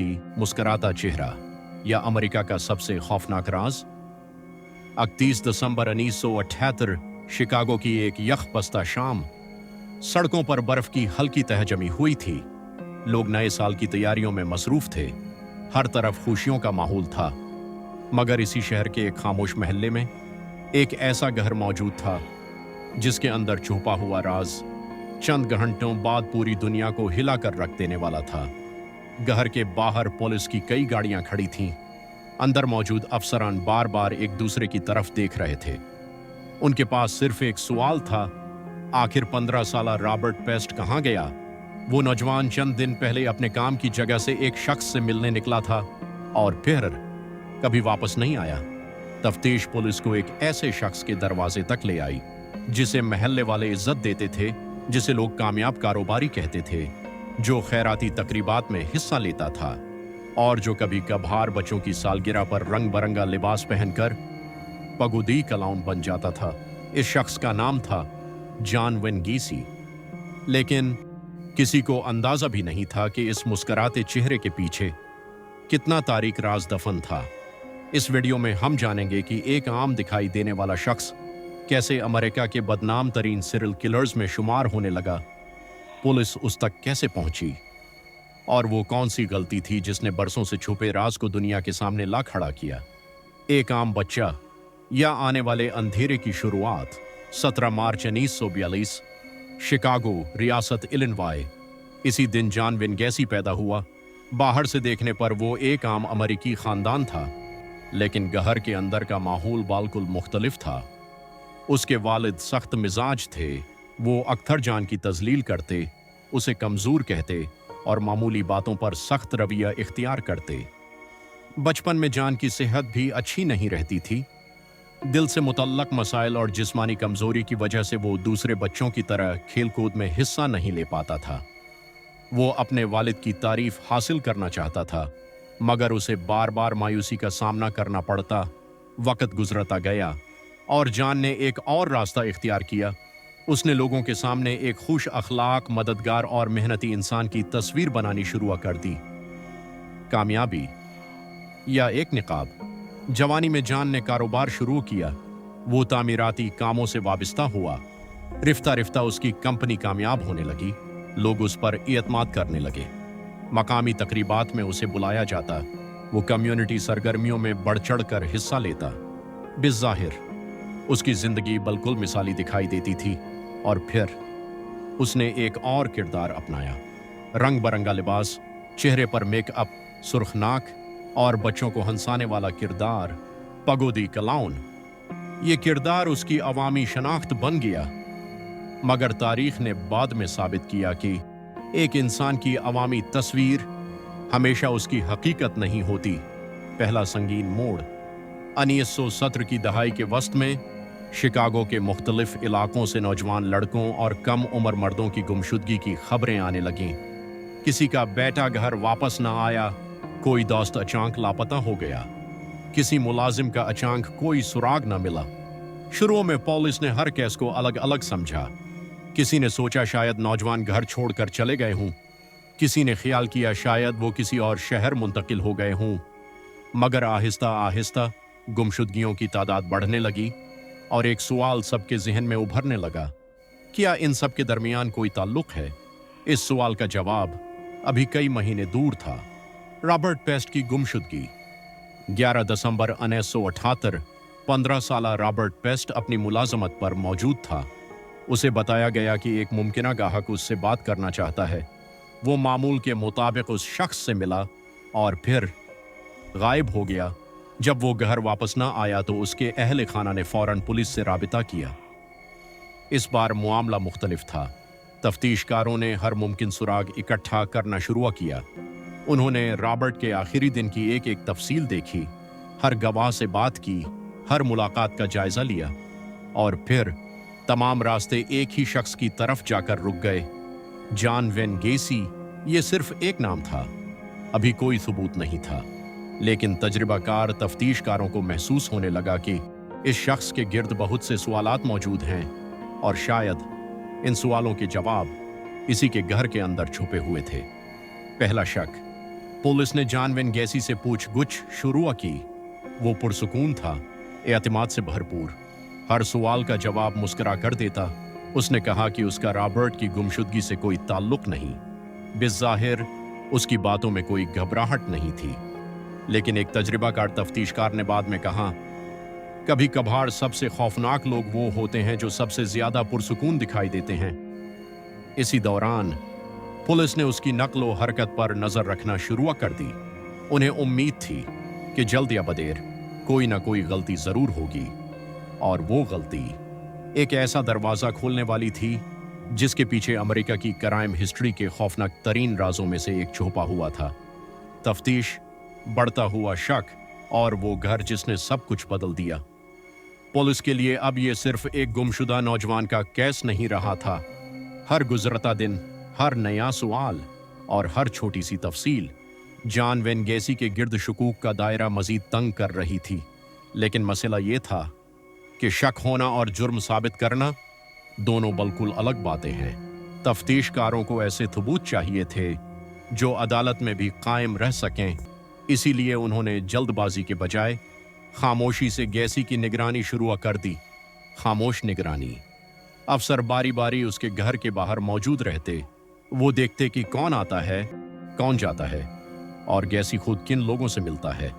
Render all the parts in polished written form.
मुस्कुराता चेहरा या अमेरिका का सबसे खौफनाक राज। 31 दिसंबर 1978 शिकागो की एक यखबस्ता शाम। सड़कों पर बर्फ की हल्की तह जमी हुई थी। लोग नए साल की तैयारियों में मसरूफ थे। हर तरफ खुशियों का माहौल था। मगर इसी शहर के एक खामोश महल्ले में एक ऐसा घर मौजूद था जिसके अंदर छुपा हुआ राज चंद घंटों बाद पूरी दुनिया को हिला कर रख देने वाला था। घर के बाहर पुलिस की कई गाड़ियां खड़ी थीं। अंदर मौजूद अफसरान बार बार एक दूसरे की तरफ देख रहे थे। उनके पास सिर्फ एक सवाल था, आखिर 15 साला रॉबर्ट पेस्ट कहाँ गया? वो नौजवान चंद दिन पहले अपने काम की जगह से एक शख्स से मिलने निकला था और फिर कभी वापस नहीं आया। तफ्तीश पुलिस को एक ऐसे शख्स के दरवाजे तक ले आई जिसे महल्ले वाले इज्जत देते थे, जिसे लोग कामयाब कारोबारी कहते थे, जो खैराती तकरीबात में हिस्सा लेता था और जो कभी कभार बच्चों की सालगिरह पर रंग बरंगा लिबास पहनकर पगुदी क्लाउन बन जाता था। इस शख्स का नाम था जॉन वेन गैसी। लेकिन किसी को अंदाजा भी नहीं था कि इस मुस्कुराते चेहरे के पीछे कितना तारीक राज दफन था। इस वीडियो में हम जानेंगे कि एक आम दिखाई देने वाला शख्स कैसे अमेरिका के बदनाम तरीन सीरियल किलर्स में शुमार होने लगा, पुलिस उस तक कैसे पहुंची और वो कौन सी गलती थी जिसने बरसों से छुपे राज को दुनिया के सामने ला खड़ा किया। एक आम बच्चा या आने वाले अंधेरे की शुरुआत। 17 मार्च 1942 शिकागो, रियासत इलिनॉय। इसी दिन जॉन वेन गैसी पैदा हुआ। बाहर से देखने पर वो एक आम अमेरिकी खानदान था, लेकिन घर के अंदर का माहौल बिल्कुल मुख्तलिफ था। उसके वालिद सख्त मिजाज थे। वो अख्तर जान की तजलील करते, उसे कमजोर कहते और मामूली बातों पर सख्त रवैया इख्तियार करते। बचपन में जान की सेहत भी अच्छी नहीं रहती थी। दिल से मुतल्लक मसाइल और जिस्मानी कमजोरी की वजह से वो दूसरे बच्चों की तरह खेलकूद में हिस्सा नहीं ले पाता था। वो अपने वालिद की तारीफ हासिल करना चाहता था, मगर उसे बार बार मायूसी का सामना करना पड़ता। वक्त गुजरता गया और जान ने एक और रास्ता इख्तियार किया। उसने लोगों के सामने एक खुश अखलाक, मददगार और मेहनती इंसान की तस्वीर बनानी शुरू कर दी। कामयाबी या एक निकाब। जवानी में जान ने कारोबार शुरू किया। वो तामीराती कामों से वाबस्ता हुआ। रिफ्ता रिफ्ता उसकी कंपनी कामयाब होने लगी। लोग उस पर एतमाद करने लगे। मकामी तकरीबात में उसे बुलाया जाता। वो कम्युनिटी सरगर्मियों में बढ़ चढ़ कर हिस्सा लेता। बिज़ाहिर उसकी जिंदगी बिल्कुल मिसाली दिखाई देती थी। और फिर उसने एक और किरदार अपनाया। रंग बरंगा लिबास, चेहरे पर मेकअप, सुर्खनाक और बच्चों को हंसाने वाला किरदार, पगोदी क्लाउन। ये किरदार उसकी अवामी शनाख्त बन गया। मगर तारीख ने बाद में साबित किया कि एक इंसान की अवामी तस्वीर हमेशा उसकी हकीकत नहीं होती। पहला संगीन मोड़। 1970 की दहाई के वस्त में शिकागो के मुख्तलिफ इलाकों से नौजवान लड़कों और कम उम्र मर्दों की गुमशुदगी की खबरें आने लगीं। किसी का बेटा घर वापस न आया, कोई दोस्त अचानक लापता हो गया, किसी मुलाजिम का अचानक कोई सुराग न मिला। शुरू में पुलिस ने हर केस को अलग अलग समझा। किसी ने सोचा शायद नौजवान घर छोड़कर चले गए हों, किसी ने ख्याल किया शायद वो किसी और शहर मुंतकिल हो गए हों। मगर आहिस्ता आहिस्ता गुमशुदगियों की तादाद बढ़ने लगी और एक सवाल सबके जहन में उभरने लगा, क्या इन सब के दरमियान कोई ताल्लुक है? इस सवाल का जवाब अभी कई महीने दूर था। रॉबर्ट पेस्ट की गुमशुदगी। 11 दिसंबर 1978 15 साला रॉबर्ट पेस्ट अपनी मुलाजमत पर मौजूद था। उसे बताया गया कि एक मुमकिना गाहक उससे बात करना चाहता है। वो मामूल के मुताबिक उस शख्स से मिला और फिर गायब हो गया। जब वो घर वापस ना आया तो उसके अहले खाना ने फौरन पुलिस से राबिता किया। इस बार मामला मुख्तलिफ था। तफ्तीशकारों ने हर मुमकिन सुराग इकट्ठा करना शुरू किया। उन्होंने रॉबर्ट के आखिरी दिन की एक एक तफसील देखी, हर गवाह से बात की, हर मुलाकात का जायजा लिया और फिर तमाम रास्ते एक ही शख्स की तरफ जाकर रुक गए। John Wayne Gacy. ये सिर्फ एक नाम था, अभी कोई सबूत नहीं था। लेकिन तजर्बाकार तफ्तीशकारों को महसूस होने लगा कि इस शख्स के गिर्द बहुत से सवालात मौजूद हैं और शायद इन सवालों के जवाब इसी के घर के अंदर छुपे हुए थे। पहला शक, पुलिस ने जानविन गैसी से पूछगुछ शुरू की। वो पुरसुकून था, एतमाद से भरपूर, हर सवाल का जवाब मुस्कुरा कर देता। उसने कहा कि उसका रॉबर्ट की गुमशुदगी से कोई ताल्लुक नहीं। बिज़ाहिर उसकी बातों में कोई घबराहट नहीं थी, लेकिन एक तजर्बाकार तफ्तीशकार ने बाद में कहा, कभी कभार सबसे खौफनाक लोग वो होते हैं जो सबसे ज्यादा पुरसुकून दिखाई देते हैं। इसी दौरान पुलिस ने उसकी नक्ल व हरकत पर नजर रखना शुरू कर दी। उन्हें उम्मीद थी कि जल्द या बदेर कोई ना कोई गलती जरूर होगी, और वो गलती एक ऐसा दरवाजा खोलने वाली थी जिसके पीछे अमेरिका की क्राइम हिस्ट्री के खौफनाक तरीन राजों में से एक छुपा हुआ था। तफ्तीश, बढ़ता हुआ शक, और वो घर जिसने सब कुछ बदल दिया। पुलिस के लिए अब ये सिर्फ एक गुमशुदा नौजवान का केस नहीं रहा था। हर गुजरता दिन, हर नया सवाल और हर छोटी सी तफसील जानविन गैसी के गिर्द शकूक का दायरा मजीद तंग कर रही थी। लेकिन मसला ये था कि शक होना और जुर्म साबित करना दोनों बिल्कुल अलग बातें हैं। तफ्तीशकारों को ऐसे सबूत चाहिए थे जो अदालत में भी कायम रह सकें। इसीलिए उन्होंने जल्दबाजी के बजाय खामोशी से गैसी की निगरानी शुरू कर दी। खामोश निगरानी। अफसर बारी बारी उसके घर के बाहर मौजूद रहते। वो देखते कि कौन आता है, कौन जाता है, और गैसी खुद किन लोगों से मिलता है।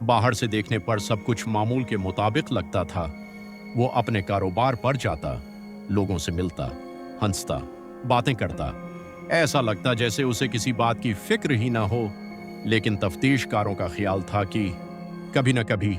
बाहर से देखने पर सब कुछ मामूल के मुताबिक लगता था। वो अपने कारोबार पर जाता, लोगों से मिलता, हंसता, बातें करता। ऐसा लगता जैसे उसे किसी बात की फिक्र ही ना हो। लेकिन तफ्तीशकारों का ख्याल था कि कभी न कभी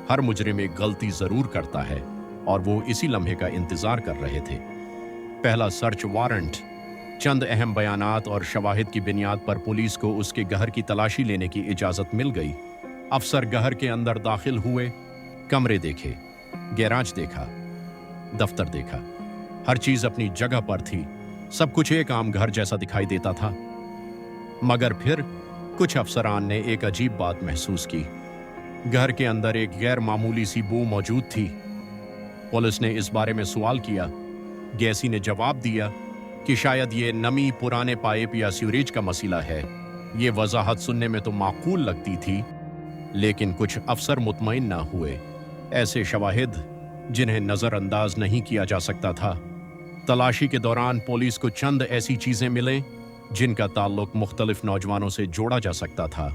हर मुजरिम एक गलती जरूर करता है, और वो इसी लम्हे का इंतजार कर रहे थे। पहला सर्च वारंट। चंद अहम बयानात और शवाहिद की बुनियाद पर पुलिस को उसके घर की तलाशी लेने की इजाजत मिल गई। अफसर घर के अंदर दाखिल हुए। कमरे देखे, गैराज देखा, दफ्तर देखा। हर चीज अपनी जगह पर थी। सब कुछ एक आम घर जैसा दिखाई देता था। मगर फिर कुछ अफसरान ने एक अजीब बात महसूस की। घर के अंदर एक गैर मामूली सी बू मौजूद थी। पुलिस ने इस बारे में सवाल किया। गैसी ने जवाब दिया कि शायद ये नमी, पुराने पाइप या सीवरेज का मसला है। ये वजाहत सुनने में तो माकूल लगती थी, लेकिन कुछ अफसर मुतमईन ना हुए। ऐसे शवाहिद जिन्हें नजरअंदाज नहीं किया जा सकता था। तलाशी के दौरान पुलिस को चंद ऐसी चीजें मिले जिनका ताल्लुक मुख्तलिफ नौजवानों से जोड़ा जा सकता था।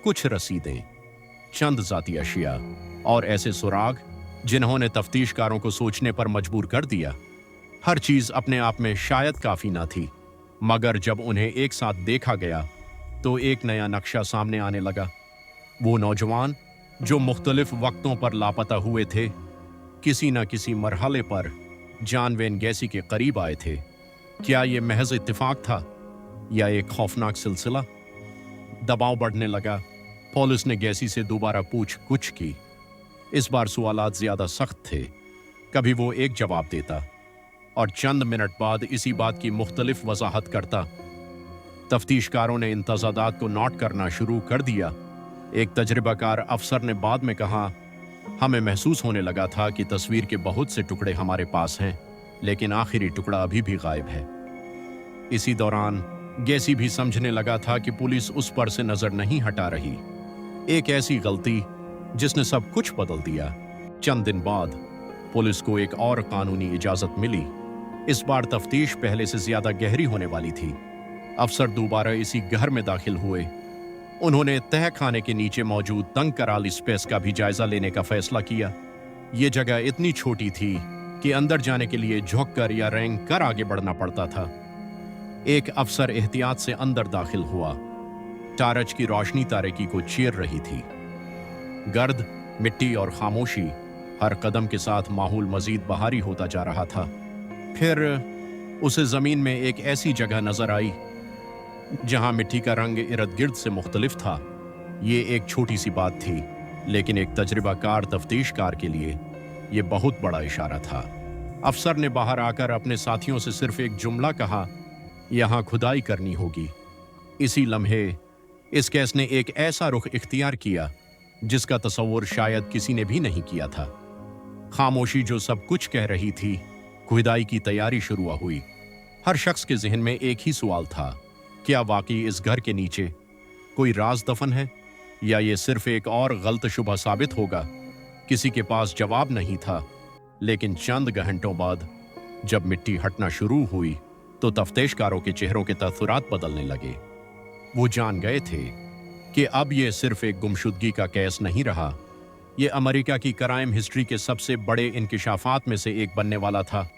कुछ रसीदें, चंद जाती अशिया, और ऐसे सुराग जिन्होंने तफ्तीशकारों को सोचने पर मजबूर कर दिया। हर चीज अपने आप में शायद काफी ना थी, मगर जब उन्हें एक साथ देखा गया तो एक नया नक्शा सामने आने लगा। वो नौजवान जो मुख्तलिफ वक्तों पर लापता हुए थे, किसी न किसी मरहले पर जानविन गैसी के करीब आए थे। क्या ये महज इत्तेफाक था या एक खौफनाक सिलसिला? दबाव बढ़ने लगा। पुलिस ने गैसी से दोबारा पूछगुछ की। इस बार सवालात ज्यादा सख्त थे। कभी वो एक जवाब देता और चंद मिनट बाद इसी बात की मुख्तलिफ वजाहत करता। तफ्तीशकारों ने इन तजादात को नोट करना शुरू कर दिया। एक तजर्बाकार अफसर ने बाद में कहा, हमें महसूस होने लगा था कि तस्वीर के बहुत से टुकड़े हमारे पास हैं, लेकिन आखिरी टुकड़ा अभी भी गायब है। इसी दौरान गैसी भी समझने लगा था कि पुलिस उस पर से नजर नहीं हटा रही। एक ऐसी गलती जिसने सब कुछ बदल दिया। चंद दिन बाद पुलिस को एक और कानूनी इजाजत मिली। इस बार तफ्तीश पहले से ज्यादा गहरी होने वाली थी। अफसर दोबारा इसी घर में दाखिल हुए। उन्होंने तह खाने के नीचे मौजूद तंग कराल स्पेस का भी जायजा लेने का फैसला किया। ये जगह इतनी छोटी थी कि अंदर जाने के लिए झुककर या रेंग कर आगे बढ़ना पड़ता था। एक अफसर एहतियात से अंदर दाखिल हुआ। टारच की रोशनी तारेकी को चीर रही थी। गर्द, मिट्टी और खामोशी, हर कदम के साथ माहौल मजीद बहारी होता जा रहा था। फिर उसे जमीन में एक ऐसी जगह नजर आई जहां मिट्टी का रंग इर्द गिर्द से मुख्तलिफ था। ये एक छोटी सी बात थी, लेकिन एक तजर्बाकार तफ्तीशकार के लिए ये बहुत बड़ा इशारा था। अफसर ने बाहर आकर अपने साथियों से सिर्फ एक जुमला कहा, यहां खुदाई करनी होगी। इसी लम्हे इस केस ने एक ऐसा रुख इख्तियार किया जिसका तसव्वुर शायद किसी ने भी नहीं किया था। खामोशी जो सब कुछ कह रही थी, खुदाई की तैयारी शुरू हुई। हर शख्स के जहन में एक ही सवाल था, क्या वाकई इस घर के नीचे कोई राज दफन है, या ये सिर्फ एक और गलत शुबह साबित होगा? किसी के पास जवाब नहीं था। लेकिन चंद घंटों बाद जब मिट्टी हटना शुरू हुई तो तफ्तीशकारों के चेहरों के तअथुरात बदलने लगे। वो जान गए थे कि अब ये सिर्फ एक गुमशुदगी का केस नहीं रहा, ये अमेरिका की क्राइम हिस्ट्री के सबसे बड़े इंकिशाफात में से एक बनने वाला था।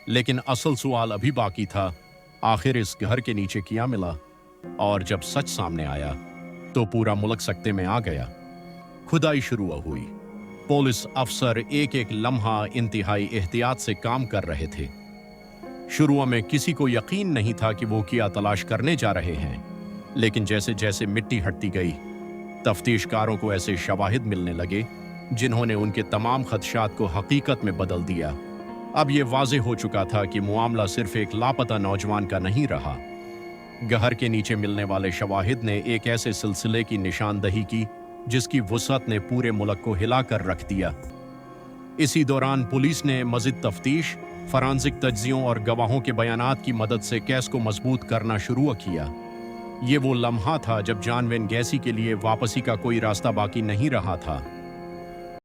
लेकिन असल सवाल अभी बाकी था, आखिर इस घर के नीचे क्या मिला? और जब सच सामने आया तो पूरा मुल्क सकते में आ गया। खुदाई शुरू हुई। पुलिस अफसर एक एक लम्हा इंतहाई एहतियात से काम कर रहे थे। शुरू में किसी को यकीन नहीं था कि वो क्या तलाश करने जा रहे हैं, लेकिन जैसे जैसे मिट्टी हटती गई, तफ्तीशकारों को ऐसे शवाहिद मिलने लगे जिन्होंने उनके तमाम खदशात को हकीकत में बदल दिया। अब ये वाज़ेह हो चुका था कि मामला सिर्फ एक लापता नौजवान का नहीं रहा। घर के नीचे मिलने वाले शवाहिद ने एक ऐसे सिलसिले की निशानदही की जिसकी वुसअत ने पूरे मुल्क को हिला कर रख दिया। इसी दौरान पुलिस ने मज़ीद तफ्तीश, फरांसिक तज्जियों और गवाहों के बयानात की मदद से केस को मजबूत करना शुरू किया। ये वो लम्हा था जब जानवेन गैसी के लिए वापसी का कोई रास्ता बाकी नहीं रहा था।